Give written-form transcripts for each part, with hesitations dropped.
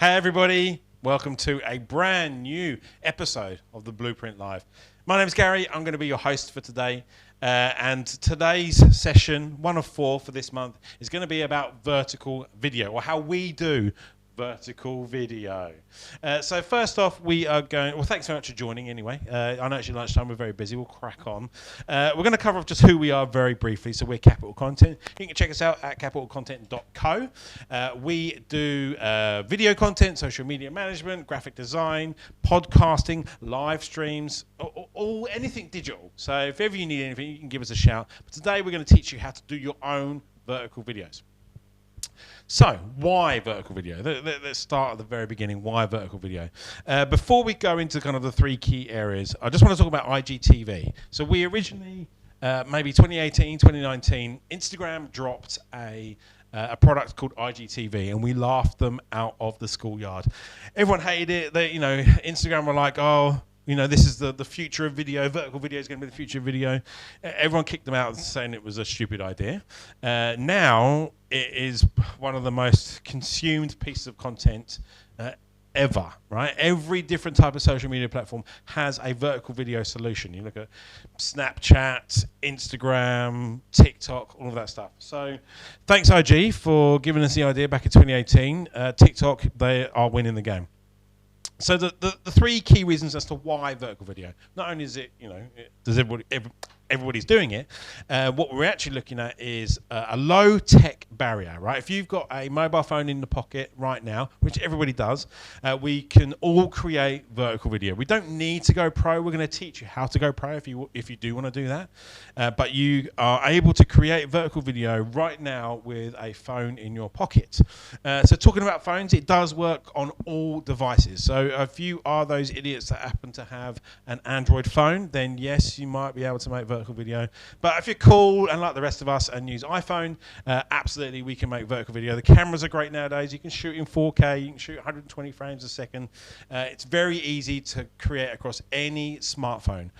Hey everybody, welcome to a brand new episode of the Blueprint Live. My name is Gary, I'm going to be your host for today. And today's session, one of 4 for this month, is going to be about vertical video, or how we do vertical video. So first off, we are going, well, thanks so much for joining anyway. I know it's your lunchtime, we're very busy, we'll crack on. We're going to cover off just who we are very briefly. So we're Capital Content. You can check us out at capitalcontent.co. We do video content, social media management, graphic design, podcasting, live streams, all anything digital. So if ever you need anything, you can give us a shout. But today we're going to teach you how to do your own vertical videos. So, why vertical video? Let's start at the very beginning. Why vertical video? Before we go into kind of the 3 key areas, I just want to talk about IGTV. So we originally, maybe 2018, 2019, Instagram dropped a product called IGTV, and we laughed them out of the schoolyard. Everyone hated it. Instagram were like, oh, this is the future of video. Vertical video is going to be the future of video. Everyone kicked them out saying it was a stupid idea. Now, it is one of the most consumed pieces of content ever, right? Every different type of social media platform has a vertical video solution. You look at Snapchat, Instagram, TikTok, all of that stuff. So thanks, IG, for giving us the idea back in 2018. TikTok, they are winning the game. So the 3 key reasons as to why vertical video. Not only is it, does everybody's doing it, what we're actually looking at is a low tech barrier, right? If you've got a mobile phone in the pocket right now, which everybody does, we can all create vertical video. We don't need to go pro. We're going to teach you how to go pro if you do want to do that. But you are able to create vertical video right now with a phone in your pocket. So talking about phones, it does work on all devices. So if you are those idiots that happen to have an Android phone, then yes, you might be able to make vertical video. But if you're cool and like the rest of us and use iPhone, absolutely we can make vertical video. The cameras are great nowadays. You can shoot in 4K, you can shoot 120 frames a second. It's very easy to create across any smartphone.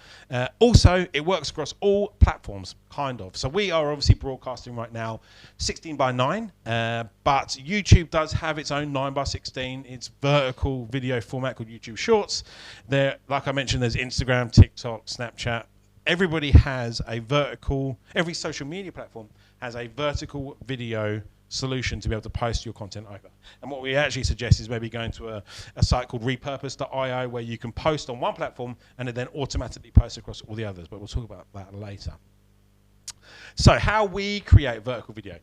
Also, it works across all platforms, kind of. So we are obviously broadcasting right now 16:9, but YouTube does have its own 9:16. It's vertical video format called YouTube Shorts. There, like I mentioned, there's Instagram, TikTok, Snapchat. Everybody has a vertical, every social media platform has a vertical video solution to be able to post your content over. And what we actually suggest is maybe going to a site called repurpose.io where you can post on one platform and it then automatically posts across all the others. But we'll talk about that later. So how we create vertical video.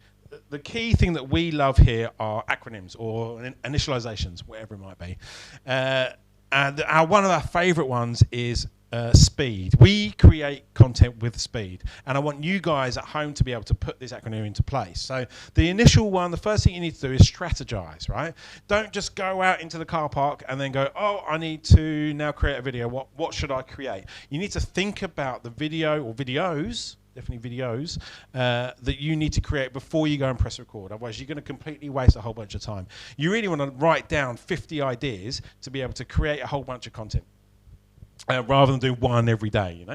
The key thing that we love here are acronyms or initializations, whatever it might be. And one of our favorite ones is speed. We create content with speed, and I want you guys at home to be able to put this acronym into place. So the initial one, the first thing you need to do is strategize, right? Don't just go out into the car park and then go, oh, I need to now create a video. What should I create? You need to think about the video or videos, definitely videos, that you need to create before you go and press record. Otherwise, you're going to completely waste a whole bunch of time. You really want to write down 50 ideas to be able to create a whole bunch of content. Rather than do one every day,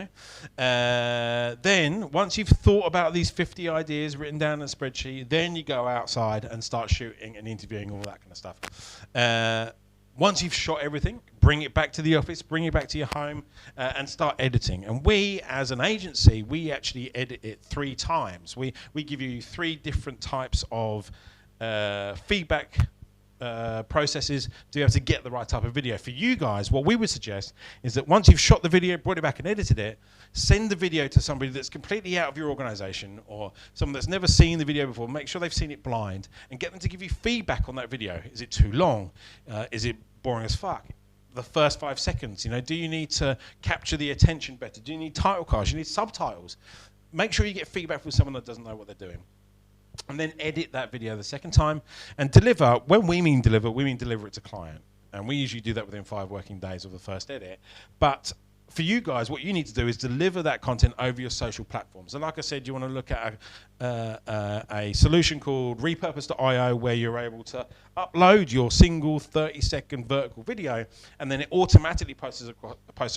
Then, once you've thought about these 50 ideas written down in a spreadsheet, then you go outside and start shooting and interviewing, all that kind of stuff. Once you've shot everything, bring it back to the office, bring it back to your home, and start editing. And we, as an agency, we actually edit it 3 times. We give you 3 different types of feedback processes to be able to get the right type of video. For you guys, what we would suggest is that once you've shot the video, brought it back and edited it, send the video to somebody that's completely out of your organization or someone that's never seen the video before. Make sure they've seen it blind and get them to give you feedback on that video. Is it too long? Is it boring as fuck? The first 5 seconds, do you need to capture the attention better? Do you need title cards? You need subtitles? Make sure you get feedback from someone that doesn't know what they're doing. And then edit that video the second time and deliver. When we mean deliver it to client. And we usually do that within 5 working days of the first edit. But for you guys, what you need to do is deliver that content over your social platforms. And like I said, you want to look at a solution called repurpose.io where you're able to upload your single 30-second vertical video, and then it automatically posts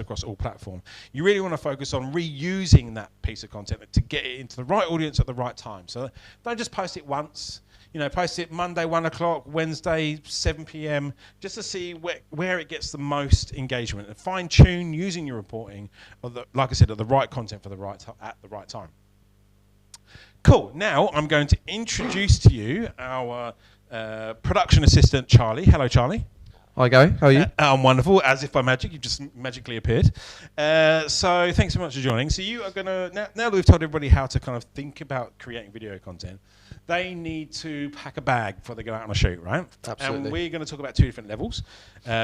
across all platforms. You really want to focus on reusing that piece of content to get it into the right audience at the right time. So don't just post it once. post it Monday 1 o'clock, Wednesday 7 p.m. just to see where it gets the most engagement and fine tune using your reporting, like I said, of the right content for at the right time. Cool. Now I'm going to introduce to you our production assistant, Charlie. Hello, Charlie. Hi, Gary. How are you? I'm wonderful. As if by magic, you've just magically appeared. So thanks so much for joining. So you are going to, now that we've told everybody how to kind of think about creating video content, they need to pack a bag before they go out on a shoot, right? Absolutely. And we're going to talk about 2 different levels,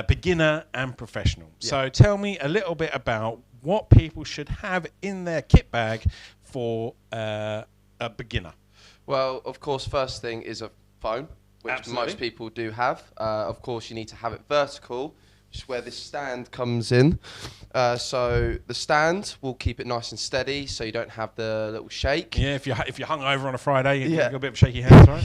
beginner and professional. Yeah. So tell me a little bit about what people should have in their kit bag for a beginner. Well, of course, first thing is a phone, which Absolutely. most people do have. Of course, you need to have it vertical, which is where this stand comes in. So the stand will keep it nice and steady, so you don't have the little shake. Yeah, if you're hungover on a Friday, you've Yeah. got a bit of shaky hands, right?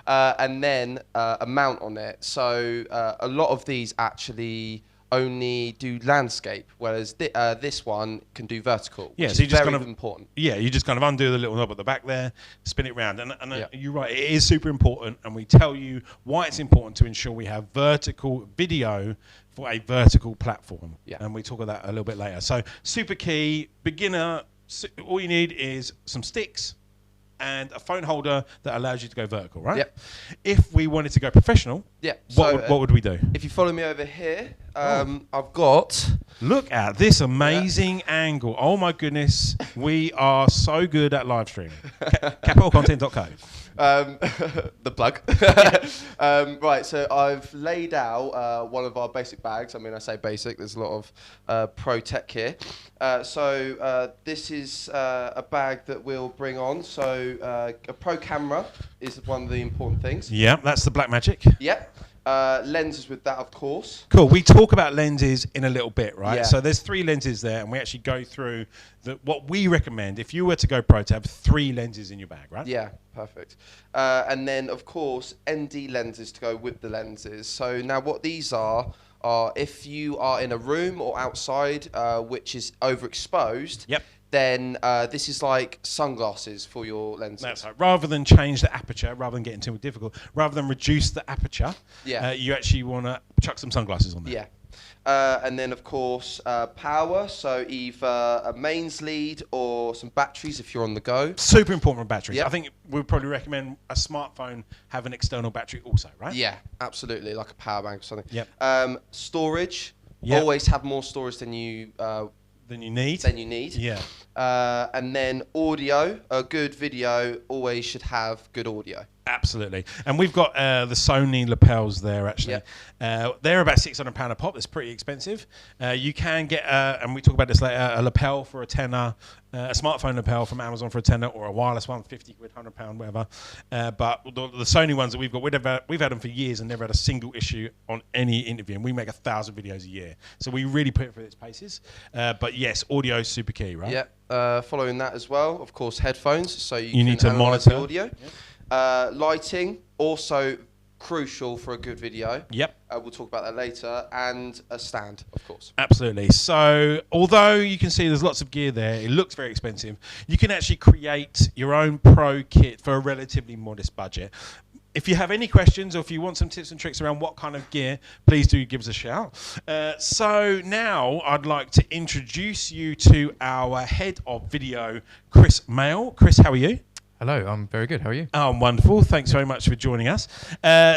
Yeah. And then a mount on it. So a lot of these actually only do landscape, whereas this one can do vertical. Yeah, which so you is just very kind of important. Yeah, you just kind of undo the little knob at the back there, spin it round, and Yeah. you're right, it is super important, and we tell you why it's important to ensure we have vertical video for a vertical platform. Yeah. And we talk about that a little bit later. So super key, beginner, all you need is some sticks and a phone holder that allows you to go vertical, right? Yep. If we wanted to go professional, Yeah. what would we do? If you follow me over here, I've got... Look at this amazing angle. Oh my goodness, we are so good at live streaming. Capitalcontent.co. The plug. Right, so I've laid out one of our basic bags. I mean, I say basic, there's a lot of pro tech here. So this is a bag that we'll bring on. So a pro camera is one of the important things. Yeah, that's the Black Magic. Yep. Lenses with that, of course. Cool. We talk about lenses in a little bit, right? Yeah. So there's 3 lenses there, and we actually go through what we recommend. If you were to go pro, to have 3 lenses in your bag, right? Yeah, perfect. And then, of course, ND lenses to go with the lenses. So now what these are if you are in a room or outside which is overexposed, Yep. then this is like sunglasses for your lenses. That's right. Rather than change the aperture, rather than getting too difficult, rather than reduce the aperture, Yeah. you actually want to chuck some sunglasses on there. Yeah. And then, of course, power. So either a mains lead or some batteries if you're on the go. Super important with batteries. Yep. I think we'd probably recommend a smartphone have an external battery also, right? Yeah, absolutely, like a power bank or something. Yep. Storage. Yep. Always have more storage than you need. Yeah. And then audio, a good video always should have good audio. Absolutely. And we've got the Sony lapels there, actually. Yep. They're about £600 a pop. That's pretty expensive. You can get, and we talk about this later, a lapel for a tenner, a smartphone lapel from Amazon for a tenner, or a wireless one, 50 quid, £100, whatever. But the Sony ones that we've got, we've had them for years and never had a single issue on any interview. And we make 1,000 videos a year. So we really put it through its paces. But yes, audio is super key, right? Yeah. Following that as well, of course, headphones. So you can need to analyse monitor the audio. Yep. Lighting, also crucial for a good video. Yep. We'll talk about that later. And a stand, of course. Absolutely. So although you can see there's lots of gear there, it looks very expensive, you can actually create your own pro kit for a relatively modest budget. If you have any questions or if you want some tips and tricks around what kind of gear, please do give us a shout. So now I'd like to introduce you to our head of video, Chris Mail. Chris, how are you? Hello, I'm very good. How are you? Oh, wonderful. Thanks very much for joining us.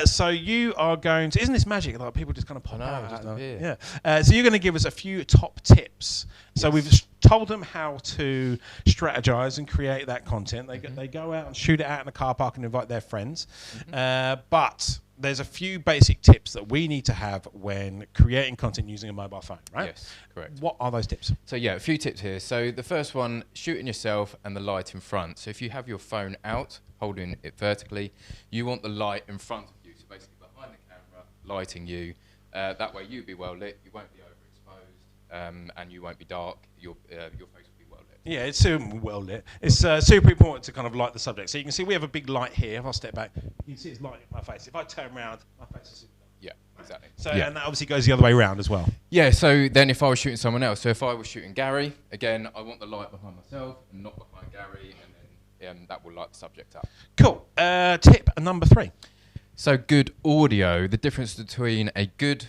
So you are going to... Isn't this magic? Like people just kind of pop out of here. Yeah. So you're going to give us a few top tips. So we've told them how to strategize and create that content. They go out and shoot it out in a car park and invite their friends. But there's a few basic tips that we need to have when creating content using a mobile phone, right? Yes, correct. What are those tips? So yeah, a few tips here. So the first one, shooting yourself and the light in front. So if you have your phone out, holding it vertically, you want the light in front of you. So basically behind the camera, lighting you. That way you'll be well lit, you won't be overexposed, and you won't be dark. Your face will be well lit. Yeah, it's super well lit. It's super important to kind of light the subject. So you can see we have a big light here. If I step back, you can see it's lighting my face. If I turn around, my face is super dark. Yeah, exactly. So and that obviously goes the other way around as well. Yeah, so then if I was shooting someone else, so if I was shooting Gary, again, I want the light behind myself and not behind Gary, and then that will light the subject up. Cool. Tip number 3. So good audio. The difference between a good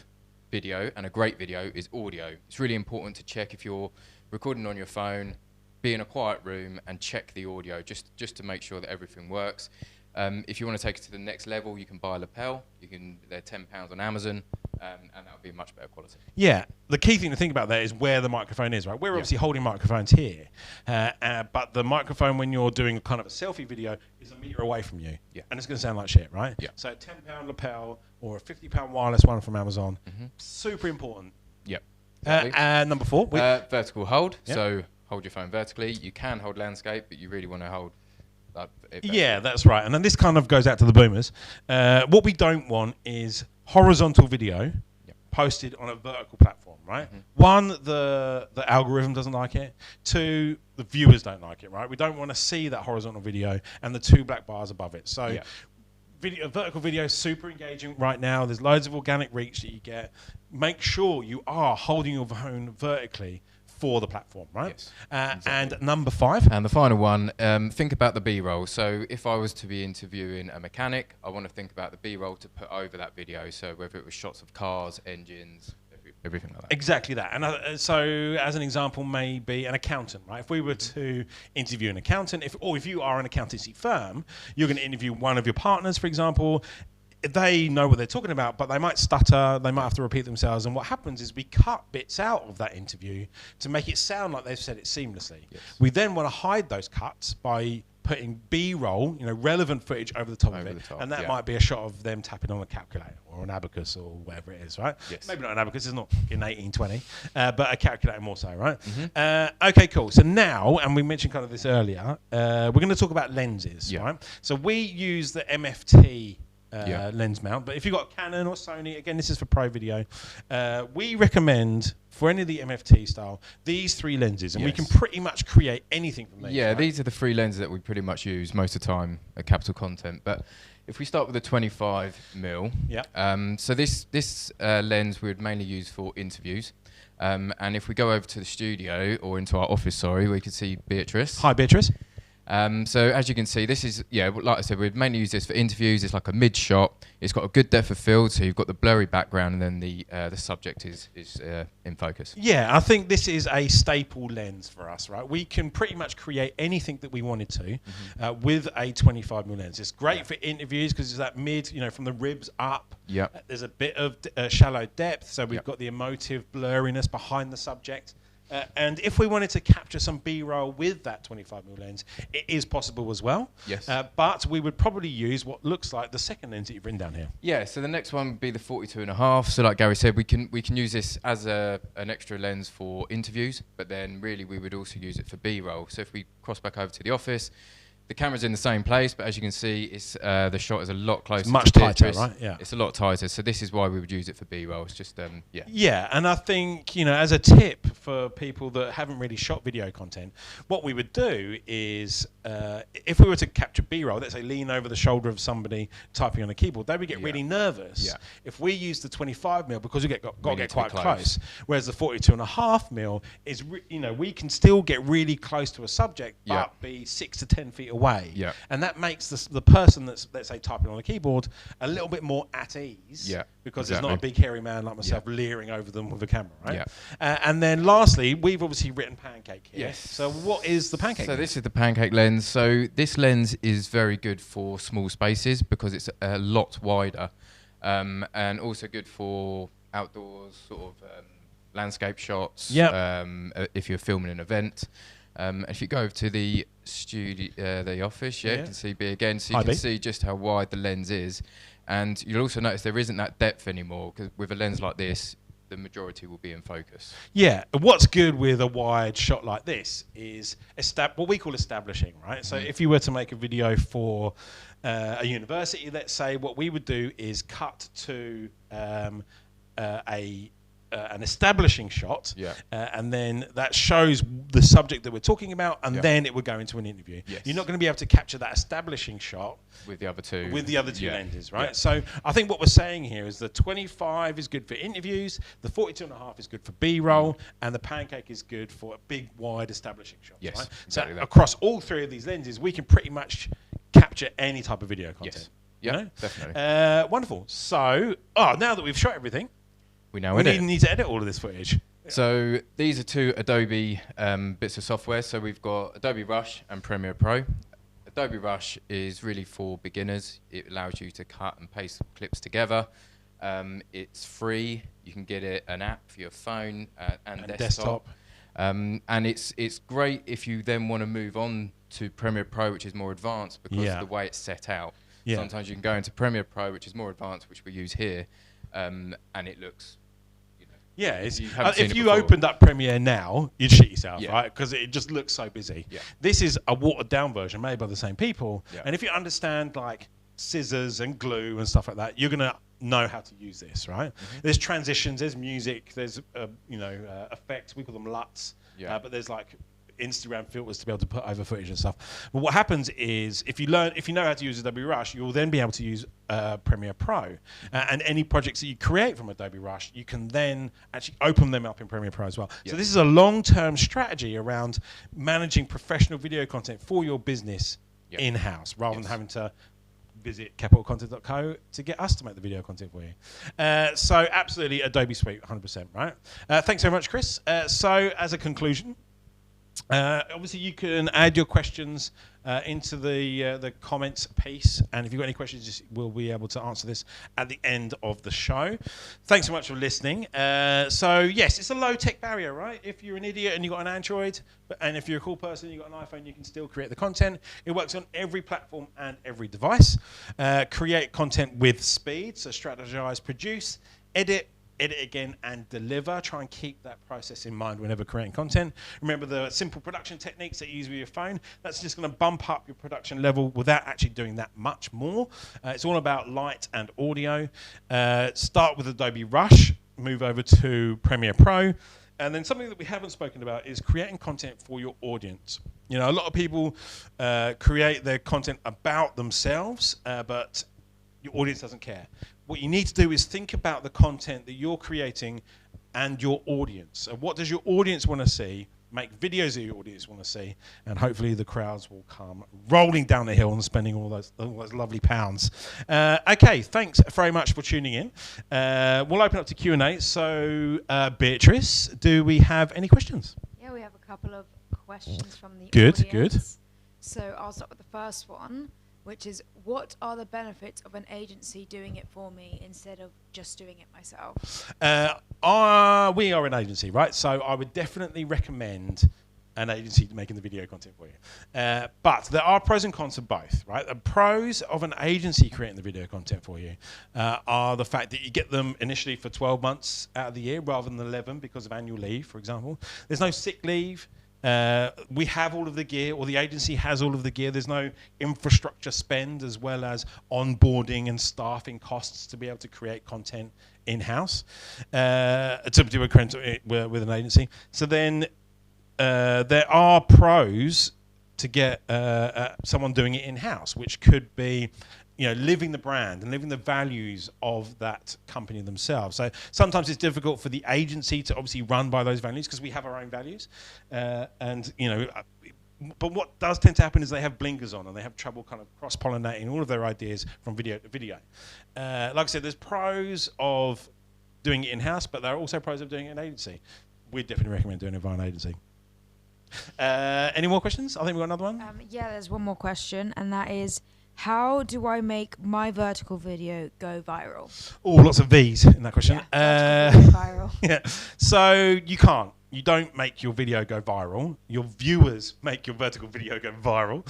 video and a great video is audio. It's really important to check if you're recording on your phone, be in a quiet room and check the audio just to make sure that everything works. If you want to take it to the next level, you can buy a lapel. They're £10 on Amazon, and that'll be much better quality. Yeah, the key thing to think about there is where the microphone is, right? We're obviously holding microphones here, but the microphone when you're doing kind of a selfie video is a metre away from you, and it's going to sound like shit, right? Yeah. So a £10 lapel or a £50 wireless one from Amazon, super important. Yep. And number 4, vertical hold. Yep. So hold your phone vertically. You can hold landscape, but you really want to hold. Yeah, that's right. And then this kind of goes out to the boomers. What we don't want is horizontal video posted on a vertical platform, right? One, the algorithm doesn't like it. 2, the viewers don't like it, right? We don't want to see that horizontal video and the 2 black bars above it. So vertical video is super engaging right now. There's loads of organic reach that you get. Make sure you are holding your phone vertically for the platform, right? Yes, exactly. And number 5. And the final one, think about the B-roll. So if I was to be interviewing a mechanic, I want to think about the B-roll to put over that video. So whether it was shots of cars, engines, everything like that. Exactly that. And so as an example, maybe an accountant, right? If we were to interview an accountant, if you are an accountancy firm, you're going to interview one of your partners, for example. They know what they're talking about, but they might stutter, they might have to repeat themselves, and what happens is we cut bits out of that interview to make it sound like they've said it seamlessly. Yes. We then want to hide those cuts by putting B-roll, relevant footage over the top of it, and that might be a shot of them tapping on a calculator or an abacus or whatever it is, right? Yes. Maybe not an abacus, it's not in 1820, but a calculator more so, right? Okay, cool. So now, and we mentioned kind of this earlier, we're going to talk about lenses, right? So we use the MFT lens mount, but if you've got Canon or Sony, again, this is for pro video, we recommend for any of the MFT style these 3 lenses, and we can pretty much create anything from these. Yeah, right? These are the 3 lenses that we pretty much use most of the time at Capital Content. But if we start with the 25mm, so this lens we would mainly use for interviews. And if we go over to the studio or into our office, we can see Beatrice. Hi, Beatrice. So as you can see, this is, like I said, we'd mainly use this for interviews. It's like a mid shot. It's got a good depth of field, so you've got the blurry background, and then the subject is in focus. Yeah, I think this is a staple lens for us, right? We can pretty much create anything that we wanted to with a 25mm lens. It's great for interviews because it's that mid, from the ribs up. There's a bit of shallow depth, so we've got the emotive blurriness behind the subject. And if we wanted to capture some B-roll with that 25mm lens, it is possible as well. Yes. But we would probably use what looks like the second lens that you've written down here. Yeah, so the next one would be the 42.5. So like Gary said, we can use this as an extra lens for interviews, but then really we would also use it for B-roll. So if we cross back over to the office, the camera's in the same place, but as you can see, it's the shot is a lot closer. It's much tighter, right? Yeah. It's a lot tighter, so this is why we would use it for B-roll. It's just, Yeah, and I think, as a tip for people that haven't really shot video content, what we would do is, if we were to capture B-roll, let's say lean over the shoulder of somebody typing on a keyboard, they would get really nervous if we use the 25mm because we got to get quite close. Whereas the 42.5mm is, we can still get really close to a subject, but be 6 to 10 feet away, and that makes the person that's, let's say, typing on a keyboard a little bit more at ease, because there's not a big hairy man like myself leering over them with a camera, right? And then lastly, we've obviously written pancake here. Yes. So what is the pancake? So this is the pancake lens. So this lens is very good for small spaces because it's a lot wider, and also good for outdoors sort of landscape shots. If you're filming an event. If you go over to the studio, the office, you can see B again, so you can see just how wide the lens is, and you'll also notice there isn't that depth anymore, because with a lens like this, the majority will be in focus. Yeah, what's good with a wide shot like this is what we call establishing, right? So if you were to make a video for a university, let's say, what we would do is cut to a an establishing shot, Yeah. and then that shows the subject that we're talking about, and Yeah. then it would go into an interview. Yes. You're not going to be able to capture that establishing shot With the other two. with the other two Yeah. lenses, right? Yeah. So I think what we're saying here is the 25 is good for interviews, the 42.5 is good for B-roll, and the pancake is good for big, wide establishing shots. Yes, right? exactly so that. across all three of these lenses, we can pretty much capture any type of video content. Yes. you Yeah, know? definitely. Wonderful. So, now that we've shot everything, We now we edit. need to edit all of this footage. So these are two Adobe bits of software. So we've got Adobe Rush and Premiere Pro. Adobe Rush is really for beginners. It allows you to cut and paste clips together. It's free. You can get it an app for your phone and desktop. And it's great if you then want to move on to Premiere Pro, which is more advanced because of the way it's set out. Yeah. Sometimes you can go into Premiere Pro, which is more advanced, which we use here, and it looks. Yeah, it's, You haven't seen if it you before. opened up Premiere now, you'd shit yourself, Yeah. right? Because it just looks so busy. Yeah. This is a watered-down version made by the same people, Yeah. and if you understand like scissors and glue and stuff like that, you're gonna know how to use this, right? Mm-hmm. There's transitions, there's music, there's effects. We call them LUTs, Yeah. but there's like Instagram filters to be able to put over footage and stuff. But what happens is if you know how to use Adobe Rush, you'll then be able to use Premiere Pro, and any projects that you create from Adobe Rush, you can then actually open them up in Premiere Pro as well. So Yeah. this is a long-term strategy around managing professional video content for your business Yeah. in-house, rather than Yes. having to visit capitalcontent.co to get us to make the video content for you. So absolutely Adobe Suite, 100%, right? Thanks very much, Chris. So as a conclusion, obviously you can add your questions into the comments piece, and if you've got any questions, we'll be able to answer this at the end of the show. Thanks so much for listening. So yes, it's a low tech barrier, right? If you're an idiot and you've got an Android, and if you're a cool person and you've got an iPhone, you can still create the content. It works on every platform and every device. Create content with speed, so strategize, produce, edit again, and deliver. Try and keep that process in mind whenever creating content. Remember the simple production techniques that you use with your phone. That's just going to bump up your production level without actually doing that much more. It's all about light and audio. Start with Adobe Rush, move over to Premiere Pro. And then something that we haven't spoken about is creating content for your audience. You know, a lot of people create their content about themselves, but your audience doesn't care. What you need to do is think about the content that you're creating and your audience. And what does your audience want to see? Make videos that your audience want to see, and hopefully the crowds will come rolling down the hill and spending all those lovely pounds. Okay, thanks very much for tuning in. We'll open up to Q&A. So, Beatrice, do we have any questions? Yeah, we have a couple of questions from the Good, audience. good. So I'll start with the first one, which is, what are the benefits of an agency doing it for me instead of just doing it myself? We are an agency, right? So I would definitely recommend an agency making the video content for you. But there are pros and cons of both, right? The pros of an agency creating the video content for you are the fact that you get them initially for 12 months out of the year rather than 11 because of annual leave, for example. There's no sick leave. We have all of the gear, or the agency has all of the gear. There's no infrastructure spend, as well as onboarding and staffing costs to be able to create content in-house, to do a with an agency. So then there are pros to get someone doing it in-house, which could be, you know, living the brand and living the values of that company themselves. So sometimes it's difficult for the agency to obviously run by those values because we have our own values, and you know. But what does tend to happen is they have blinkers on and they have trouble kind of cross-pollinating all of their ideas from video to video. Like I said, there's pros of doing it in-house, but there are also pros of doing it in an agency. We'd definitely recommend doing it via an agency. Any more questions? I think we've got another one. Yeah, there's one more question, and that is, how do I make my vertical video go viral? Oh, lots of V's in that question. Yeah, vertical video viral. Yeah. So you can't. You don't make your video go viral. Your viewers make your vertical video go viral.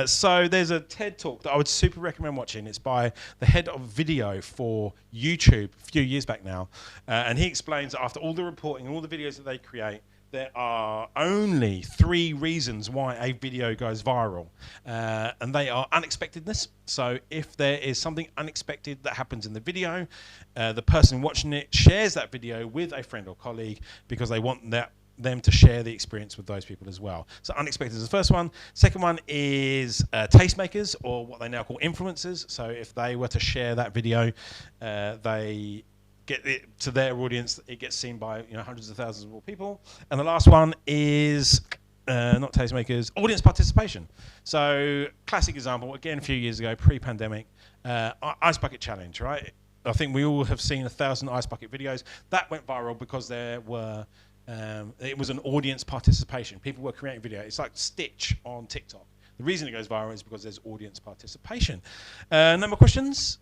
So there's a TED Talk that I would super recommend watching. It's by the head of video for YouTube a few years back now. And he explains that after all the reporting and all the videos that they create, there are only 3 reasons why a video goes viral, and they are unexpectedness. So if there is something unexpected that happens in the video, the person watching it shares that video with a friend or colleague because they want them to share the experience with those people as well. So unexpected is the first one. Second one is tastemakers, or what they now call influencers. So if they were to share that video, they get it to their audience, it gets seen by hundreds of thousands of more people. And the last one is not tastemakers, audience participation. So classic example, again a few years ago, pre-pandemic, Ice Bucket Challenge, right? I think we all have seen 1,000 Ice Bucket videos. That went viral because there were it was an audience participation. People were creating video. It's like Stitch on TikTok. The reason it goes viral is because there's audience participation. No more questions?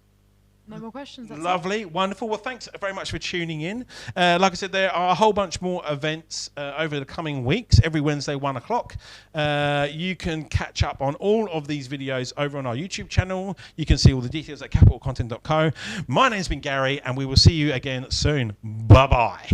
No more questions. That's Lovely, wonderful. Well, thanks very much for tuning in. Like I said, there are a whole bunch more events over the coming weeks, every Wednesday, 1 o'clock. You can catch up on all of these videos over on our YouTube channel. You can see all the details at capitalcontent.co. My name's been Gary, and we will see you again soon. Bye-bye.